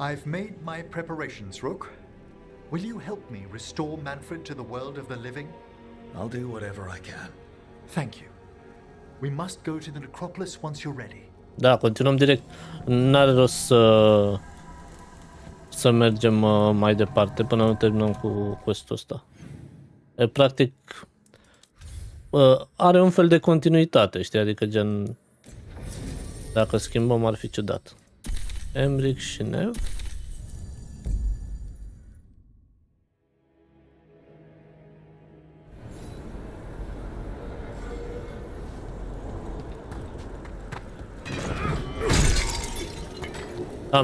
I've made my preparations, Rook. Will you help me restore Manfred to the world of the living? I'll do whatever I can. Thank you. We must go to the necropolis once you're ready. Da, continuăm direct. N-are rost să mergem mai departe până nu terminăm cu quest-ul ăsta. E, practic are un fel de continuitate, știi? Adică gen dacă schimbăm ar fi ciudat. Emric și Nev.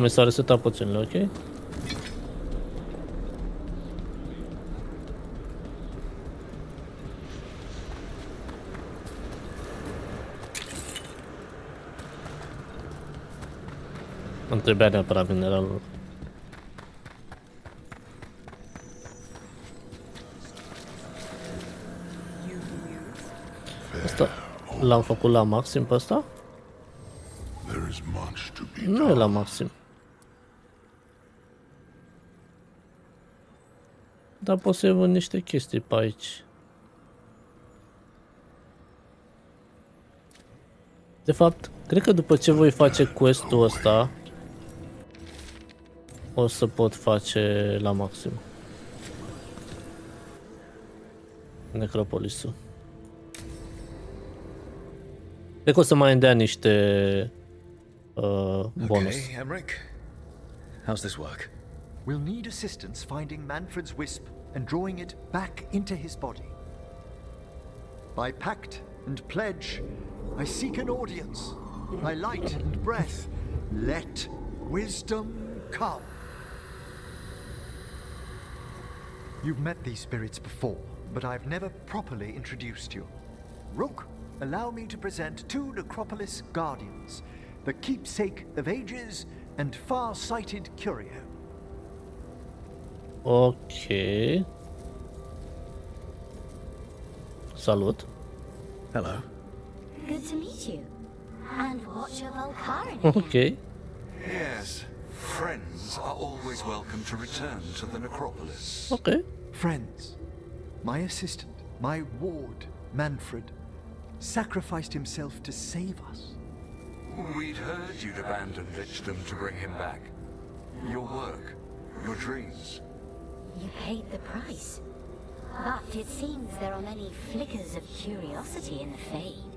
Mi s-a resetat puținile, ok? Îmi trebuia neapărat mineralul. Asta l-am făcut la maxim pe ăsta? Nu e la maxim. Dar pot să văd niște chestii pe aici. De fapt, cred că după ce voi face quest-ul ăsta o să pot face la maxim necropolisul. Cred că o să mai îndea niște bonus. Okay, Emric. How's this work? We'll need assistance finding Manfred's wisp and drawing it back into his body. By pact and pledge, I seek an audience. By light and breath, let wisdom come. You've met these spirits before, but I've never properly introduced you. Rook, allow me to present two Necropolis Guardians, the keepsake of ages and far-sighted curio. Ok. Salut. Hello. Good to meet you. And watch your Volcarin. Ok. Yes, friends are always welcome to return to the necropolis. Ok. Friends, my assistant, my ward, Manfred, sacrificed himself to save us. We'd heard you'd abandoned Lichdom to bring him back. Your work, your dreams. You paid the price. But it seems there are many flickers of curiosity in the Fade.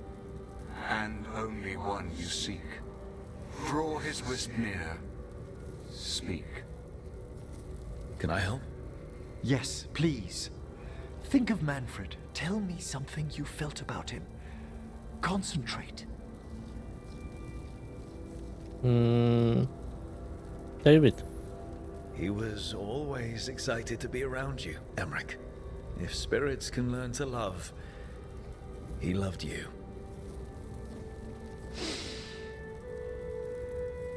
And only one you seek. Draw his wisp near. Speak. Can I help? Yes, please. Think of Manfred. Tell me something you felt about him. Concentrate. David. He was always excited to be around you, Emric. If spirits can learn to love, he loved you.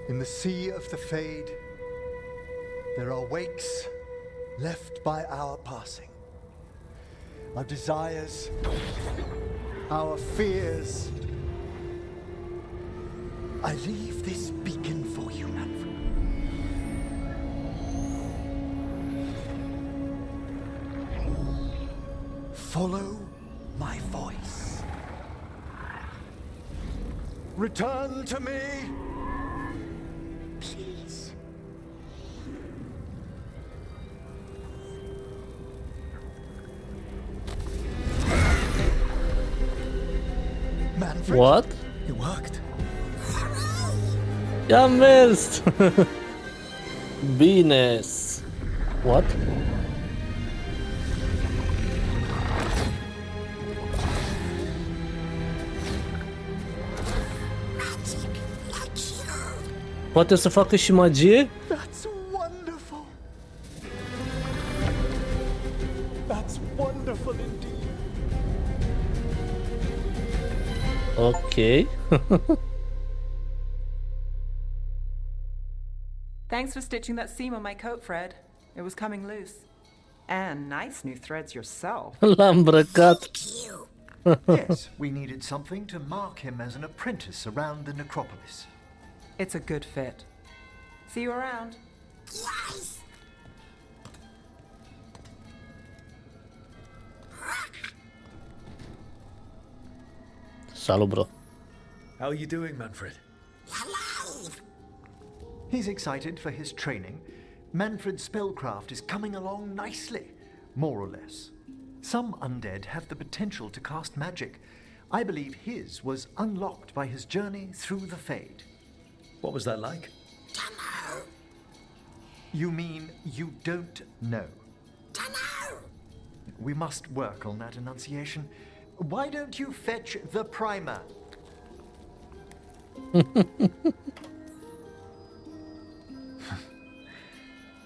In the sea of the Fade, there are wakes left by our passing. Our desires, our fears. I leave this beacon for you, Manfred. Follow my voice. Return to me. Please. Manfred? What? It worked. I-a mers! Bine. What? Poate să facă și magie? That's wonderful. That's wonderful indeed. Ok. Thanks for stitching that seam on my coat, Fred. It was coming loose. And nice new threads yourself. L-am îmbrăcat. Yes, we needed something to mark him as an apprentice around the necropolis. It's a good fit. See you around. Salut, bro. How are you doing, Manfred? He's excited for his training. Manfred's spellcraft is coming along nicely, more or less. Some undead have the potential to cast magic. I believe his was unlocked by his journey through the Fade. What was that like? You mean you don't know? We must work on that enunciation. Why don't you fetch the primer?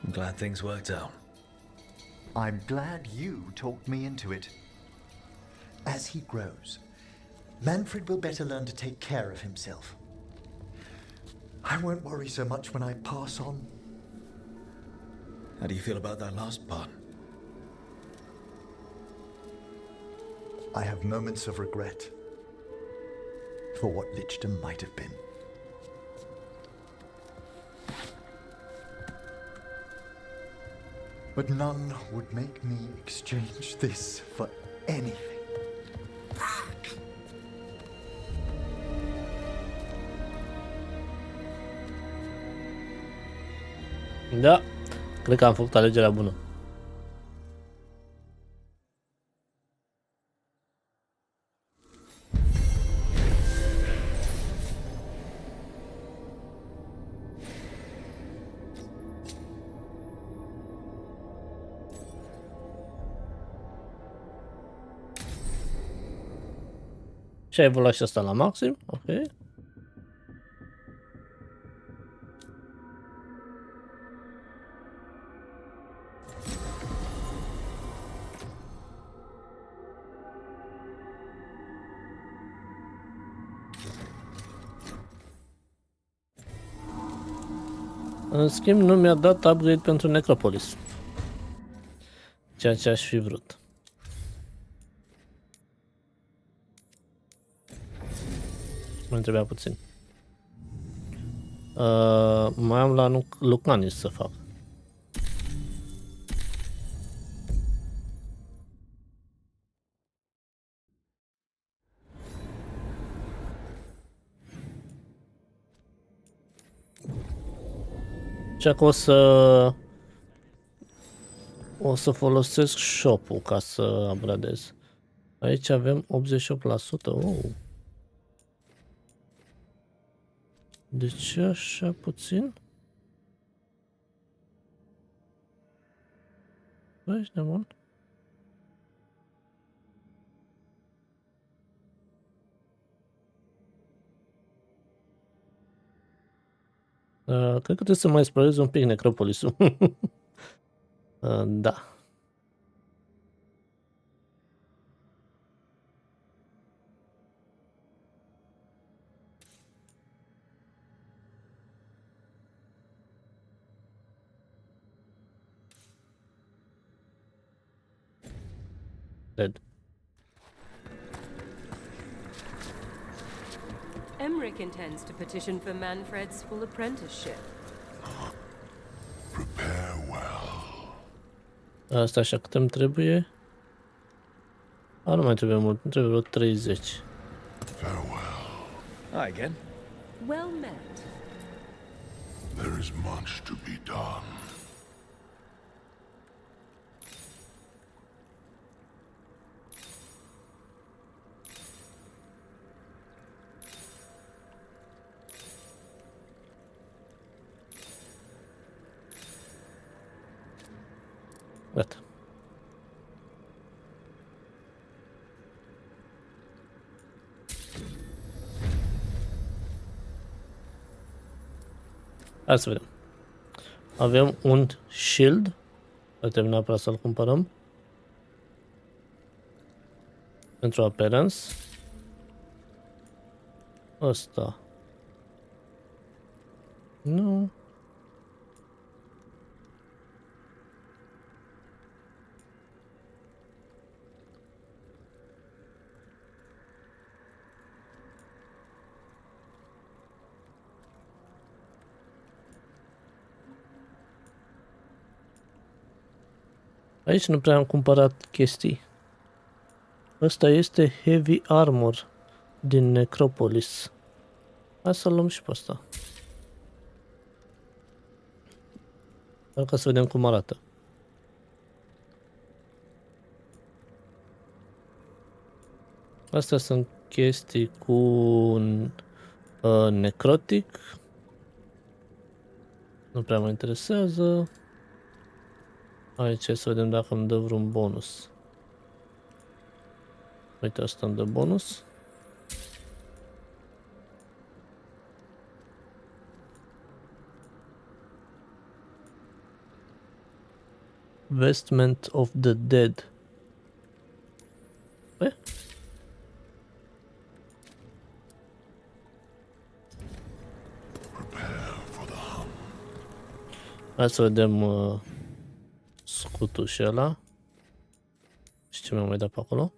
I'm glad things worked out. I'm glad you talked me into it. As he grows, Manfred will better learn to take care of himself. I won't worry so much when I pass on. How do you feel about that last part? I have moments of regret for what Lichdom might have been. But none would make me exchange this for anything. Da, cred că am făcut alegerea bună. Și ai evoluat și asta la maxim, ok. În schimb, nu mi-a dat upgrade pentru Necropolis. Ceea ce aș fi vrut. Mai trebuia puțin. Mai am la Lucanis să fac. Și acum o să folosesc shop-ul ca să upgradez. Aici avem 88%. Oh. De ce așa puțin? Băi, ești nebun? Cred că trebuie să mai explorez un pic Necropolisul. Da. Dead. Emmerich intends to petition for Manfred's full apprenticeship. Prepare well. Asta așa, cât îmi trebuie? Nu mai trebuie mult, îmi trebuie vreo 30. Farewell. Hi again. Well met. There is much to be done. Gata. Hai să vedem. Avem un shield. Trebuie neapărat să-l cumpărăm. Pentru appearance. Ăsta. Nu. Aici nu prea am cumpărat chestii. Ăsta este Heavy Armor din Necropolis. Hai să-l luăm și pe ăsta. Doar ca să vedem cum arată. Astea sunt chestii cu necrotic. Nu prea mă interesează. Aici să vedem dacă îmi dă vreun bonus. Uite, asta îmi dă bonus. Vestment of the Dead. Bă? Hai să vedem scutul și ăla. Și ce mi-am mai dat pe acolo?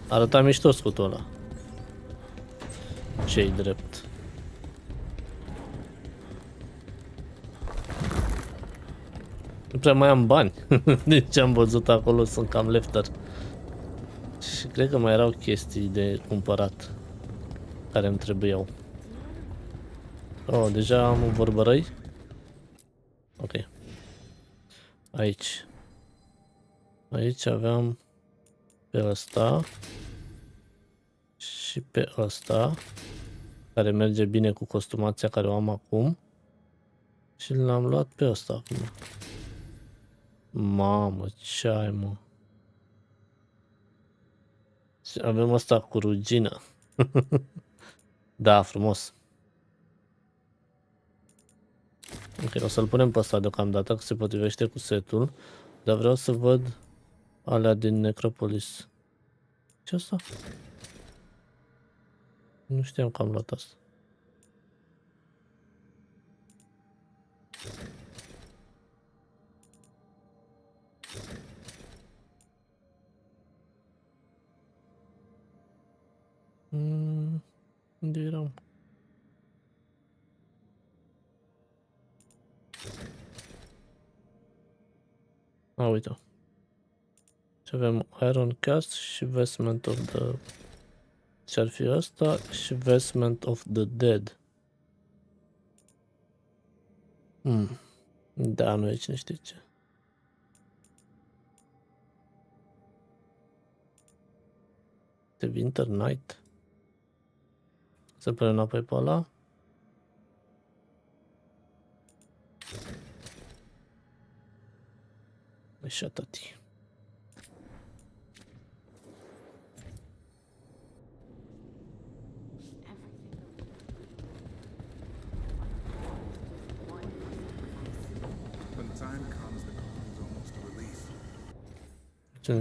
Arăta mișto scutul ăla. Ce-i drept. Nu prea mai am bani. Deci am văzut acolo, sunt cam lefter. Și cred că mai erau chestii de cumpărat care îmi trebuiau. Oh, deja am un vorbărăi. Ok. Aici. Aici aveam pe ăsta și pe ăsta, care merge bine cu costumația care o am acum. Și l-am luat pe ăsta acum. Mamă, ce ai, mă? Și avem ăsta cu rugină. Da, frumos. Ok, o să-l punem pe ăsta deocamdată, că se potrivește cu setul. Dar vreau să văd alea din Necropolis. Ce asta? Nu știam că am luat asta. Unde eram? A, uite. Și avem Iron Cast și Vestment of the... Ce-ar fi asta? Și Vestment of the Dead. Da, nu e cine știe ce. The Winter Night. Să punem înapoi pe ăla. Așa, tati.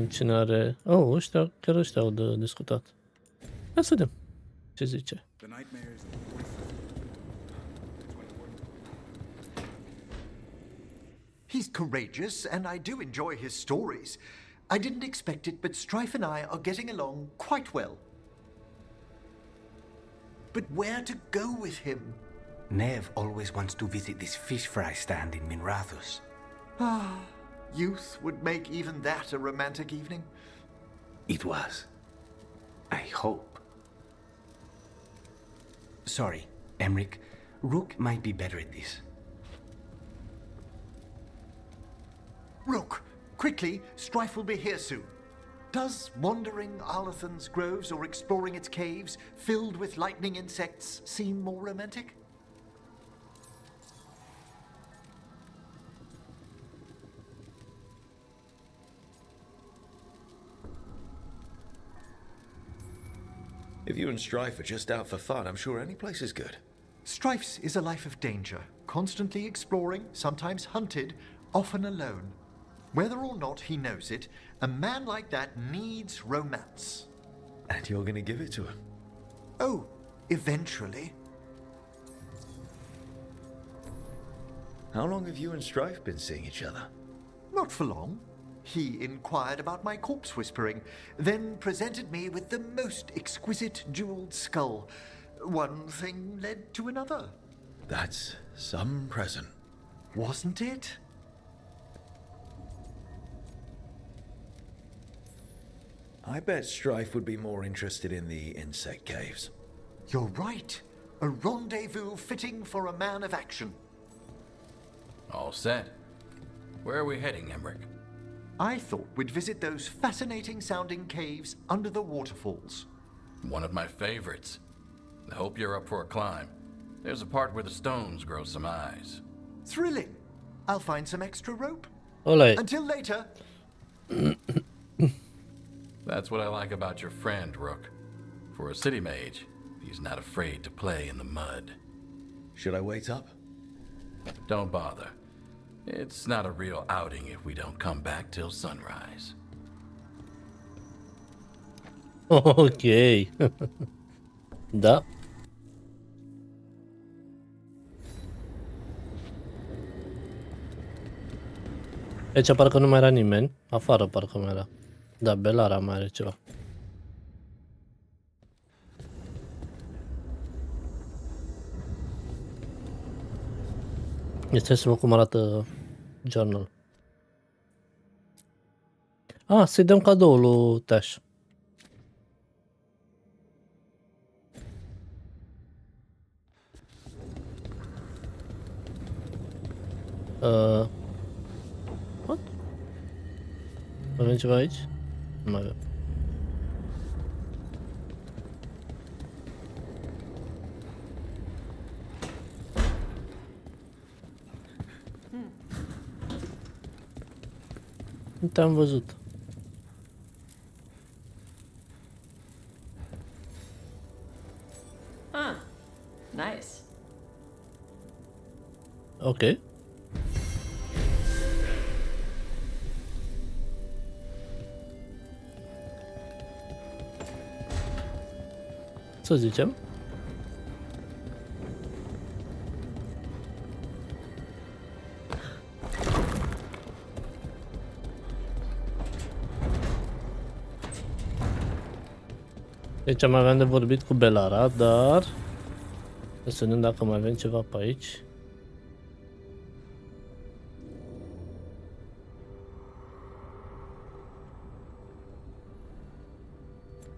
Cine are... Oh, ăștia, chiar ăștia au de discutat. Hai să vedem ce zice. He's courageous, and I do enjoy his stories. I didn't expect it, but Strife and I are getting along quite well. But where to go with him? Nev always wants to visit this fish fry stand in Minrathus. Youth would make even that a romantic evening. It was. I hope. Sorry, Emric. Rook might be better at this. Rook, quickly, Strife will be here soon. Does wandering Arlathan's groves or exploring its caves, filled with lightning insects, seem more romantic? If you and Strife are just out for fun, I'm sure any place is good. Strife's is a life of danger, constantly exploring, sometimes hunted, often alone. Whether or not he knows it, a man like that needs romance. And you're gonna give it to him? Oh, eventually. How long have you and Strife been seeing each other? Not for long. He inquired about my corpse whispering, then presented me with the most exquisite jeweled skull. One thing led to another. That's some present. Wasn't it? I bet Strife would be more interested in the insect caves. You're right. A rendezvous fitting for a man of action. All set. Where are we heading, Emmerich? I thought we'd visit those fascinating sounding caves under the waterfalls. One of my favorites. I hope you're up for a climb. There's a part where the stones grow some eyes. Thrilling. I'll find some extra rope. Olej. Until later. That's what I like about your friend, Rook. For a city mage, he's not afraid to play in the mud. Should I wait up? Don't bother. It's not a real outing if we don't come back till sunrise. Ok. Da. Aici parcă nu mai era nimeni. Afară parcă mai era. Da, Belara mai are ceva. Este să văd cum arată journal. Ah, să-i dăm cadoul lui Tash. What? Avem ceva aici? Nu mai avem. Nu te-am văzut. Ah, nice. Ok. Să zicem. Deci mai aveam de vorbit cu Belara, dar să vedem dacă mai avem ceva pe aici.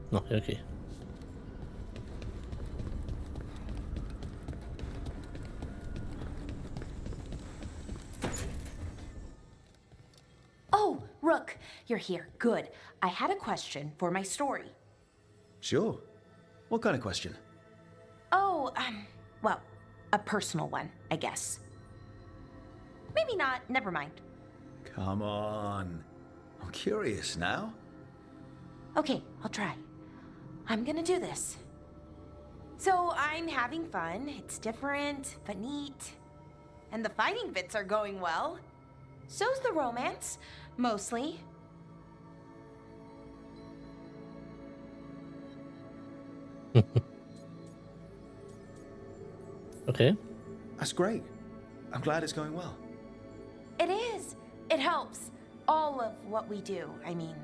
Nu, e ok. Oh, Rook, you're here. Good. I had a question for my story. Sure. What kind of question? Oh, well, a personal one, I guess. Maybe not. Never mind. Come on. I'm curious now. Okay, I'll try. I'm gonna do this. So I'm having fun. It's different, but neat. And the fighting bits are going well. So's the romance, mostly. Okay. That's great. I'm glad it's going well. It is. It helps. All of what we do, I mean.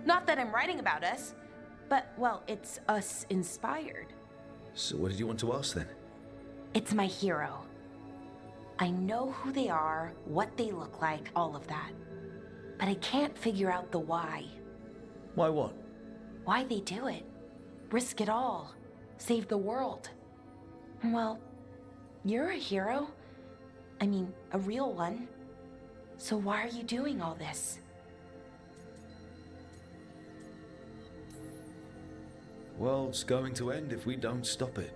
Not that I'm writing about us, but, well, it's us inspired. So what did you want to ask then? It's my hero. I know who they are, what they look like, all of that. But I can't figure out the why. Why what? Why they do it. Risk it all. Save the world. Well, you're a hero. I mean, a real one. So why are you doing all this? World's going to end if we don't stop it.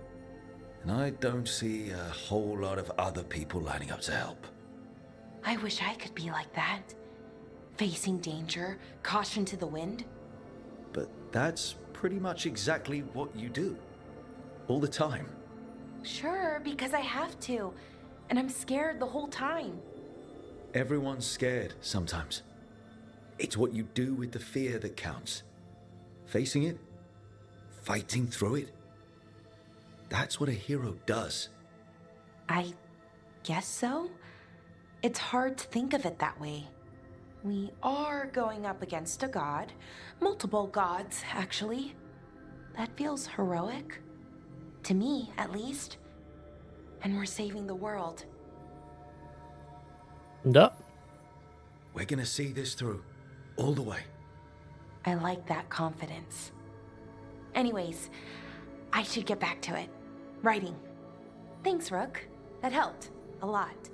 And I don't see a whole lot of other people lining up to help. I wish I could be like that. Facing danger, caution to the wind. But that's pretty much exactly what you do. All the time. Sure, because I have to. And I'm scared the whole time. Everyone's scared sometimes. It's what you do with the fear that counts. Facing it, fighting through it. That's what a hero does. I guess so. It's hard to think of it that way. We are going up against a god. Multiple gods, actually. That feels heroic. To me, at least. And we're saving the world. Da. We're gonna see this through, all the way. I like that confidence. Anyways, I should get back to it. Writing. Thanks, Rook. That helped a lot.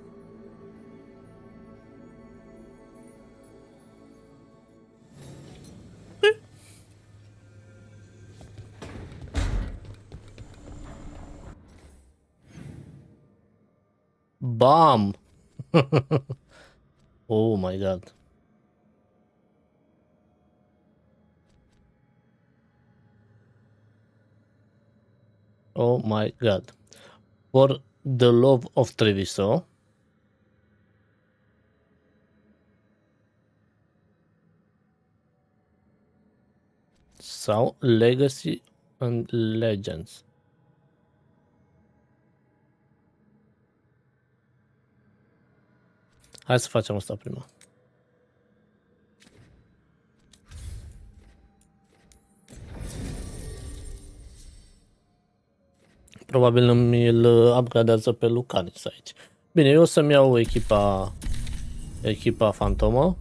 Bomb. Oh my god. Oh my god. For the love of Treviso. Sau Legacy and Legends. Hai să facem asta prima. Probabil îmi-l upgradează pe Lucanis aici. Bine, eu o să-mi iau echipa fantomă,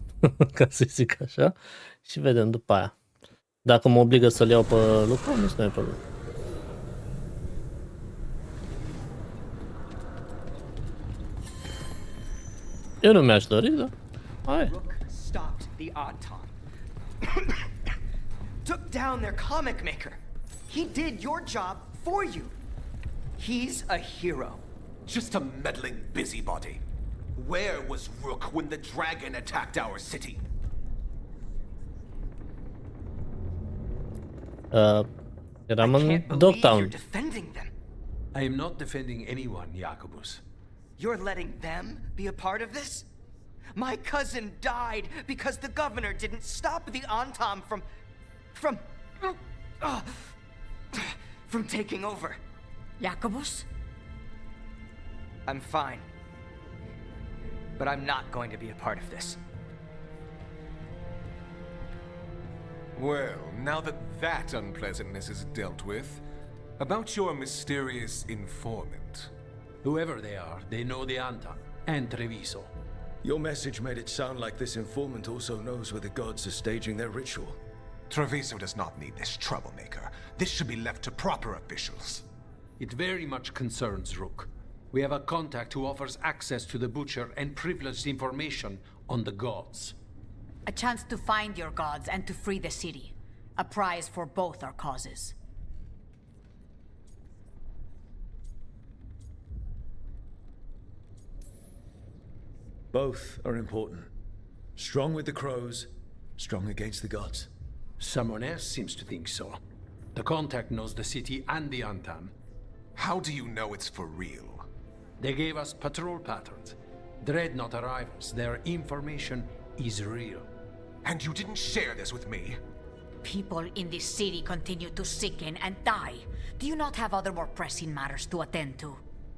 ca să zic așa, și vedem după aia. Dacă mă obligă să-l iau pe Lucanis, nu e problemă. Eu nu mi-aș dori, da? Hai. Rook stopped the Odd-Tom. Took down their comic maker. He did your job for you. He's a hero. Just a meddling busybody. Where was Rook when the dragon attacked our city? Eram I în can't believe you're Dogtown. defending them. I am not defending anyone, Jacobus. You're letting them be a part of this? My cousin died because the governor didn't stop the Antam from taking over. Jacobus? I'm fine. But I'm not going to be a part of this. Well, now that unpleasantness is dealt with, about your mysterious informant. Whoever they are, they know the Antam and Treviso. Your message made it sound like this informant also knows where the gods are staging their ritual. Treviso does not need this troublemaker. This should be left to proper officials. It very much concerns Rook. We have a contact who offers access to the Butcher and privileged information on the gods. A chance to find your gods and to free the city. A prize for both our causes. Both are important. Strong with the crows, strong against the gods. Someone else seems to think so. The contact knows the city and the Antam. How do you know it's for real? They gave us patrol patterns. Dreadnought arrivals. Their information is real. And you didn't share this with me? People in this city continue to sicken and die. Do you not have other more pressing matters to attend to?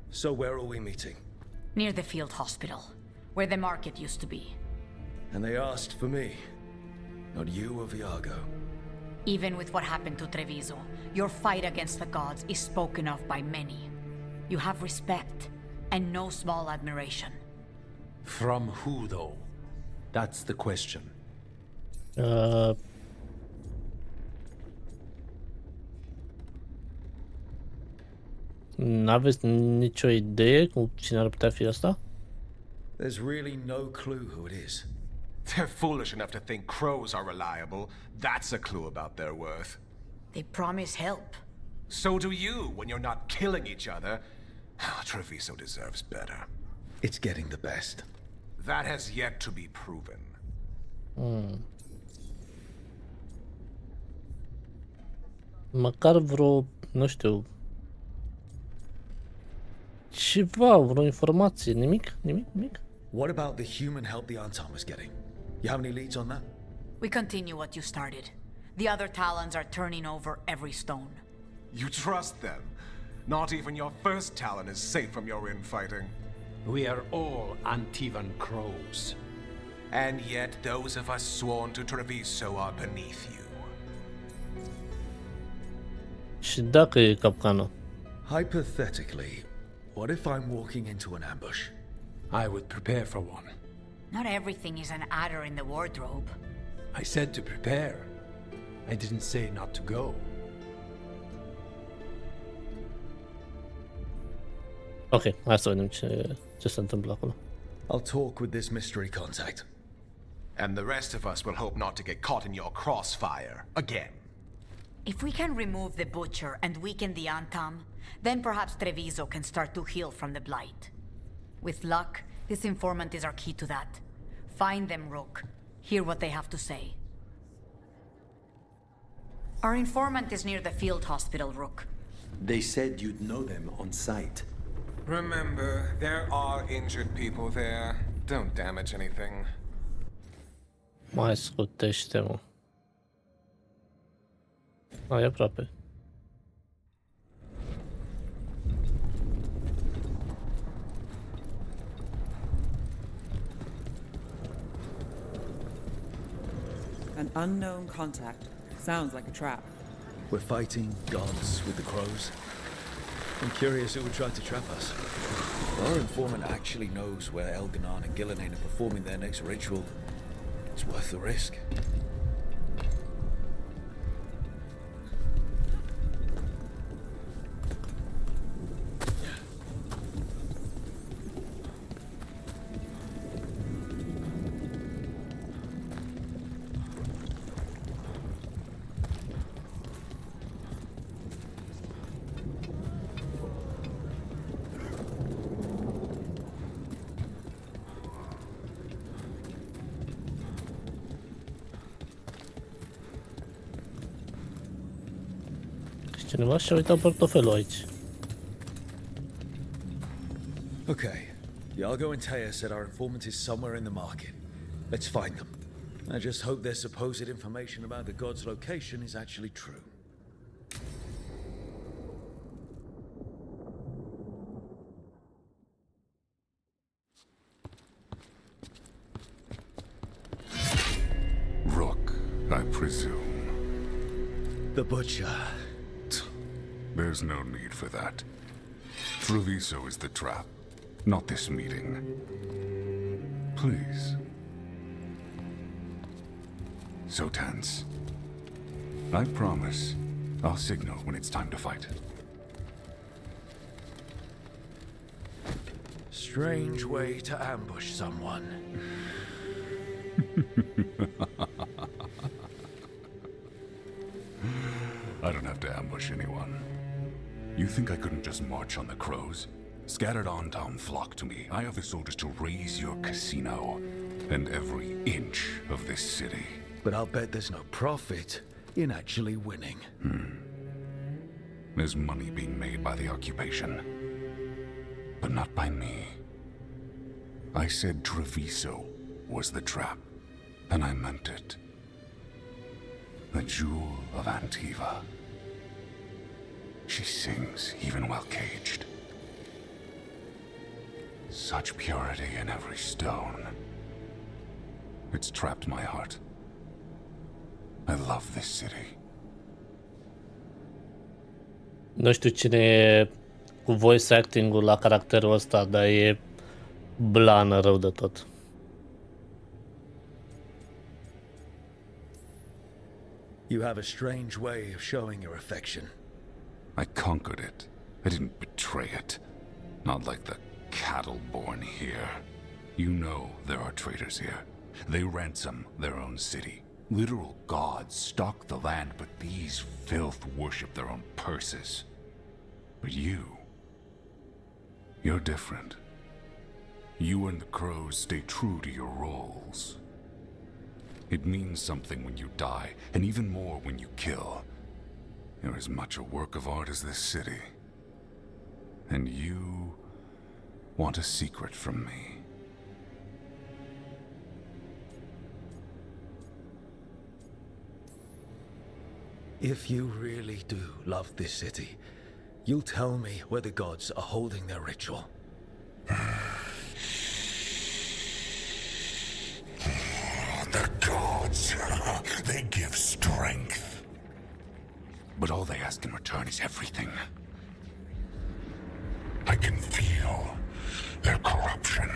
So where are we meeting? Near the field hospital, where the market used to be. And they asked for me, not you or Viago. Even with what happened to Treviso, your fight against the gods is spoken of by many. You have respect, and no small admiration. From who, though? That's the question. N-aveți nicio idee cu cine ar putea fi asta? There's really no clue who it is. They're foolish enough to think crows are reliable. That's a clue about their worth. They promise help. So do you when you're not killing each other. Treviso deserves better. It's getting the best. That has yet to be proven. Măcar vreo, nu știu, ceva, vreo informație, nimic? What about the human help the Antam was getting? You have any leads on that? We continue what you started. The other Talons are turning over every stone. You trust them? Not even your first Talon is safe from your infighting. We are all Antivan crows. And yet those of us sworn to Treviso are beneath you. Și dacă e capcană? Hypothetically, What if I'm walking into an ambush? I would prepare for one. Not everything is an adder in the wardrobe. I said to prepare. I didn't say not to go. Ok, hai să vedem ce se întâmplă acolo. I'll talk with this mystery contact. And the rest of us will hope not to get caught in your crossfire again. If we can remove the Butcher and weaken the Antam, then perhaps Treviso can start to heal from the Blight. With luck, this informant is our key to that. Find them, Rook. Hear what they have to say. Our informant is near the field hospital, Rook. They said you'd know them on sight. Remember, there are injured people there. Don't damage anything. Mai scutește-mă. E aproape. An unknown contact. Sounds like a trap. We're fighting gods with the crows. I'm curious who would try to trap us. If our informant actually knows where Elganon and Gillenane are performing their next ritual, it's worth the risk. Cineva și-a uitat portofelul aici. Okay. Yago and Taya said our informant is somewhere in the market. Let's find them. I just hope their supposed information about the god's location is actually true. Rook, I presume. The Butcher. There's no need for that. Treviso is the trap, not this meeting. Please. So tense. I promise I'll signal when it's time to fight. Strange way to ambush someone. I don't have to ambush anyone. You think I couldn't just march on the crows? Scattered on town flock to me. I have the soldiers to raise your casino and every inch of this city. But I'll bet there's no profit in actually winning. There's money being made by the occupation, but not by me. I said Treviso was the trap, and I meant it. The Jewel of Antiva. She sings even while caged. Such purity in every stone. It's trapped my heart. I love this city. Nu știu cine e cu voice acting-ul la caracterul ăsta, dar e blană rău de tot. You have a strange way of showing your affection. I conquered it. I didn't betray it. Not like the cattle born here. You know there are traitors here. They ransom their own city. Literal gods stalk the land, but these filth worship their own purses. But you're different. You and the crows stay true to your roles. It means something when you die, and even more when you kill. You're as much a work of art as this city. And you want a secret from me. If you really do love this city, you'll tell me where the gods are holding their ritual. The gods, they give strength. But all they ask in return is everything. I can feel Their corruption.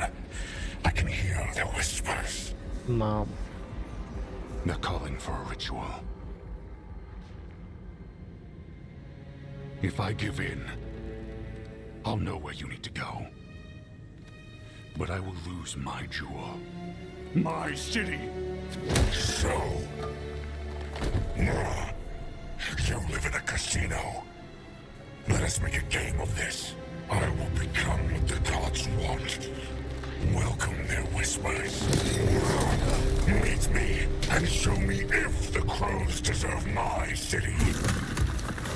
I can hear their whispers. Mom. They're calling for a ritual. If I give in, I'll know where you need to go. But I will lose my jewel. My city. So... you live in a casino. Let us make a game of this. I will become what the gods want. Welcome their whispers. Meet me and show me if the crows deserve my city.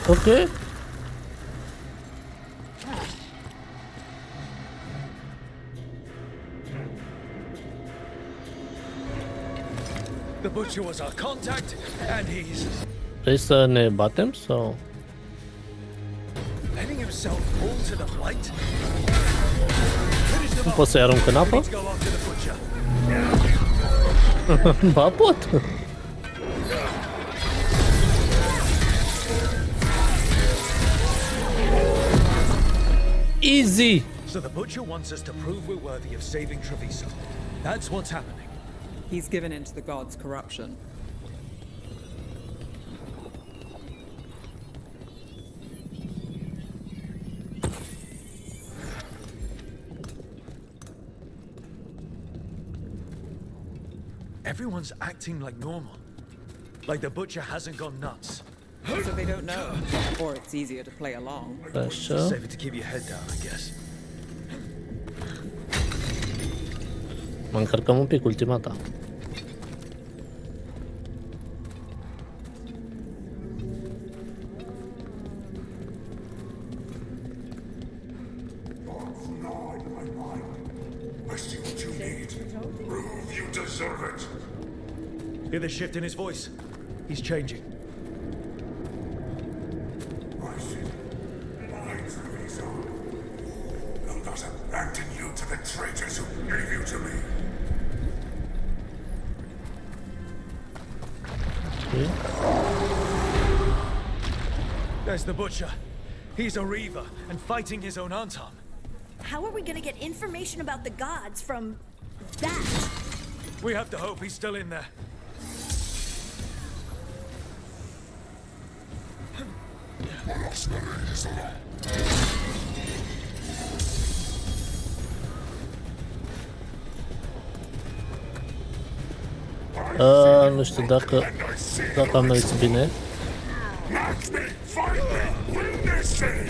Okay. The butcher was our contact, and he's Vrei să ne batem sau? letting himself fall to the blight. Nu pot să-i arunc în apă? Go after the butcher. Ba pot. Easy. So the butcher wants us to prove we're worthy of saving Treviso. That's what's happening. He's given in to the gods' corruption. Everyone's acting like normal. Like the butcher hasn't gone nuts. So they don't know. Or it's easier to play along. Așa. Safer to keep your head down, I guess. Mă încărcăm un pic ultimata. I see what you need. Prove you deserve it. Hear the shift in his voice? He's changing. I see. My Treviso. I'll not abandon you to the traitors who gave you to me. There's the butcher. He's a reaver and fighting his own Anton. How are we gonna get information about the gods from that? We have to hope he's still in there. Nu știu dacă am mers bine. Match me, fight me, win this city.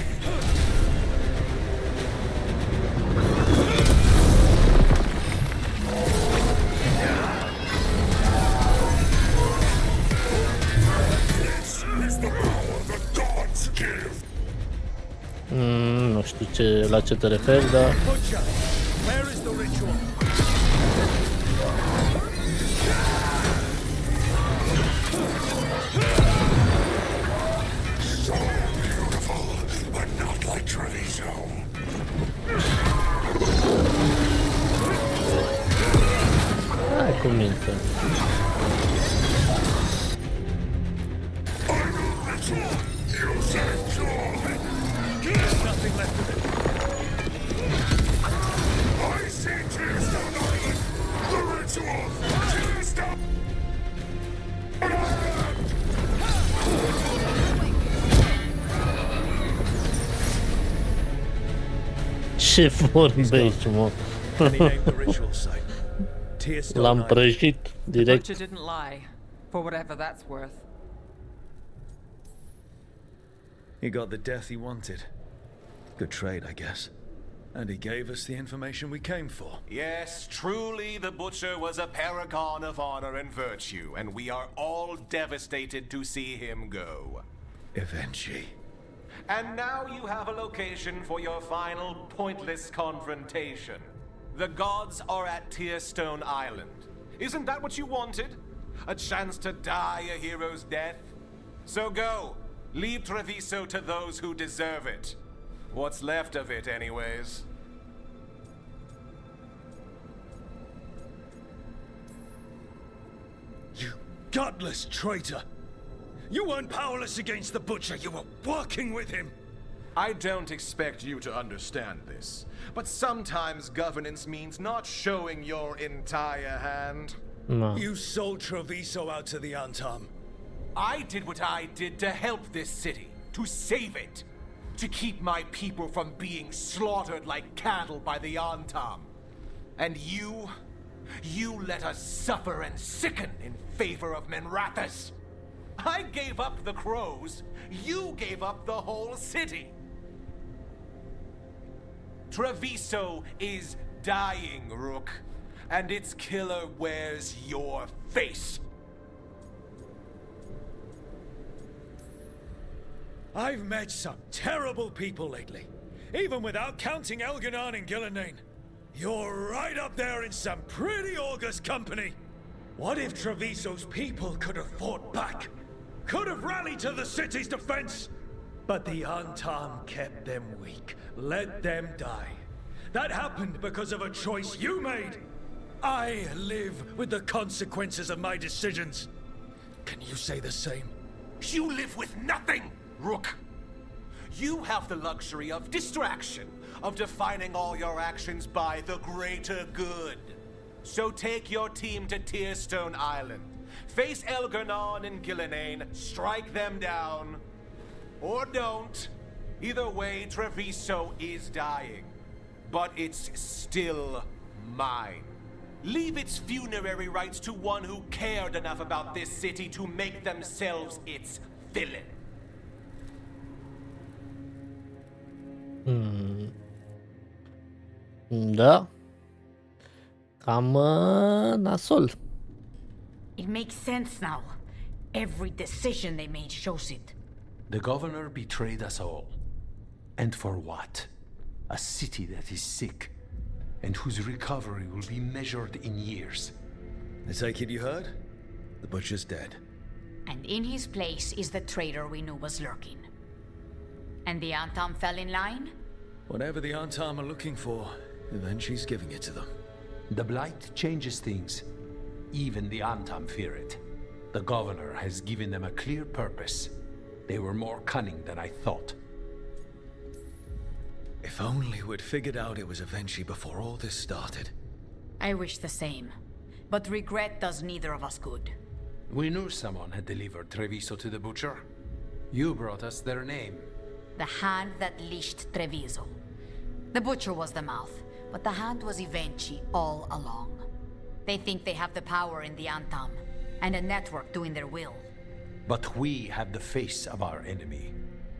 This is the power the gods give. Nu știu la ce te referi, dar... Butcher, where is the ritual? So beautiful, but not like Treviso. Hai cu minte. You said joy. There's nothing left of it. I see Tearstone Island. The ritual. Tearstone. Ce vorbești, mă? And he named the ritual site. Tearstone L-am Island. prăjit The direct. butcher didn't lie. For whatever that's worth. He got the death he wanted. Good trade, I guess. And he gave us the information we came for. Yes, truly the Butcher was a paragon of honor and virtue, and we are all devastated to see him go. Eventually. And now you have a location for your final pointless confrontation. The gods are at Tearstone Island. Isn't that what you wanted? A chance to die a hero's death? So go. Leave Treviso to those who deserve it. What's left of it, anyways. You godless traitor! You weren't powerless against the Butcher, you were working with him! I don't expect you to understand this, but sometimes governance means not showing your entire hand. No. You sold Treviso out to the Antam. I did what I did to help this city, to save it, to keep my people from being slaughtered like cattle by the Antam. And you let us suffer and sicken in favor of Menrathas. I gave up the crows, you gave up the whole city. Treviso is dying, Rook, and its killer wears your face. I've met some terrible people lately, even without counting Elganon and Gillenane. You're right up there in some pretty august company. What if Treviso's people could have fought back? Could have rallied to the city's defense? But the Antam kept them weak, let them die. That happened because of a choice you made. I live with the consequences of my decisions. Can you say the same? You live with nothing, Rook. You have the luxury of distraction, of defining all your actions by the greater good. So take your team to Tearstone Island. Face Elganon and Gillenane, strike them down. Or don't. Either way, Treviso is dying. But it's still mine. Leave its funerary rites to one who cared enough about this city to make themselves its villain. Da. Cam nasol. It makes sense now. Every decision they made shows it. The governor betrayed us all. And for what? A city that is sick, and whose recovery will be measured in years. I take it you heard? The butcher's dead. And in his place is the traitor we knew was lurking. And the Antam fell in line? Whatever the Antam are looking for, Eventually's giving it to them. The Blight changes things. Even the Antam fear it. The governor has given them a clear purpose. They were more cunning than I thought. If only we'd figured out it was Eventually before all this started. I wish the same. But regret does neither of us good. We knew someone had delivered Treviso to the Butcher. You brought us their name. The hand that leashed Treviso. The Butcher was the mouth, but the hand was Eventually all along. They think they have the power in the Antam, and a network doing their will. But we have the face of our enemy.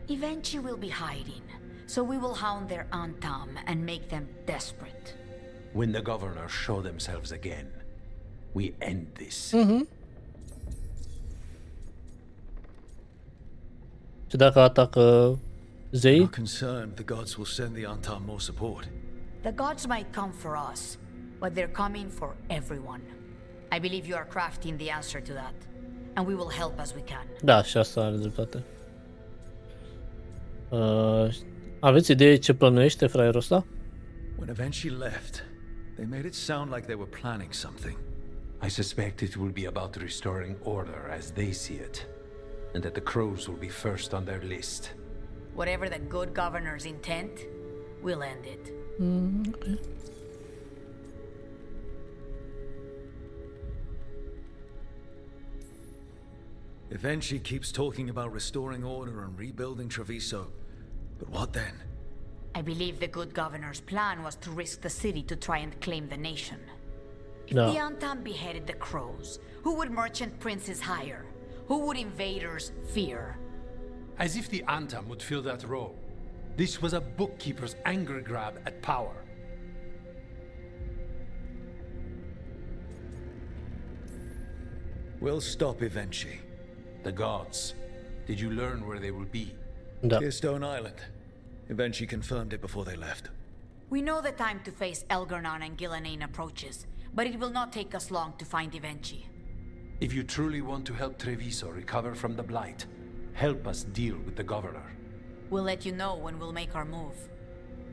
Eventually will be hiding, so we will hound their Antam and make them desperate. When the governors show themselves again, we end this. Și dacă atacă zei? I'm concerned the gods will send the Antam more support. The gods might come for us, but they're coming for everyone. I believe you are crafting the answer to that, and we will help as we can. Da, și asta are dreptate. Aveți idee ce plănuiește fraierul ăsta? When Eventually left, they made it sound like they were planning something. I suspect it will be about restoring order as they see it, and that the crows will be first on their list. Whatever the good governor's intent, we'll end it. Okay. Eventually keeps talking about restoring order and rebuilding Treviso. But what then? I believe the good governor's plan was to risk the city to try and claim the nation. If No. the Antam beheaded the crows, who would merchant princes hire? Who would invaders fear? As if the Antam would fill that role. This was a bookkeeper's anger grab at power. We'll stop Eventually. The gods. Did you learn where they will be? Da. Tearstone Island. Eventually confirmed it before they left. We know the time to face Elgarnon and Gillenane approaches, but it will not take us long to find Eventually. If you truly want to help Treviso recover from the Blight, help us deal with the governor. We'll let you know when we'll make our move.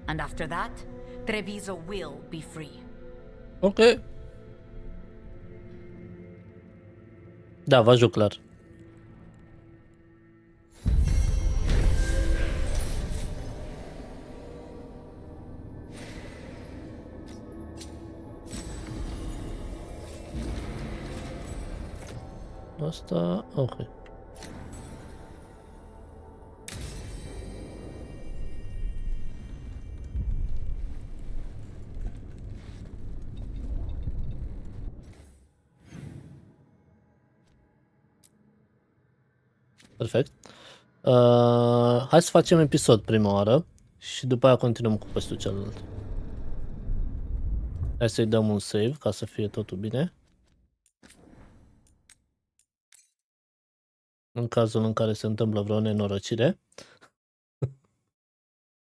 And after that, Treviso will be free. Ok. Da, vă joc clar. asta, ok. Perfect. Hai să facem episod prima oară și după aia continuăm cu postul celălalt. Hai să-i dăm un save ca să fie totul bine. În cazul în care se întâmplă vreo nenorocire.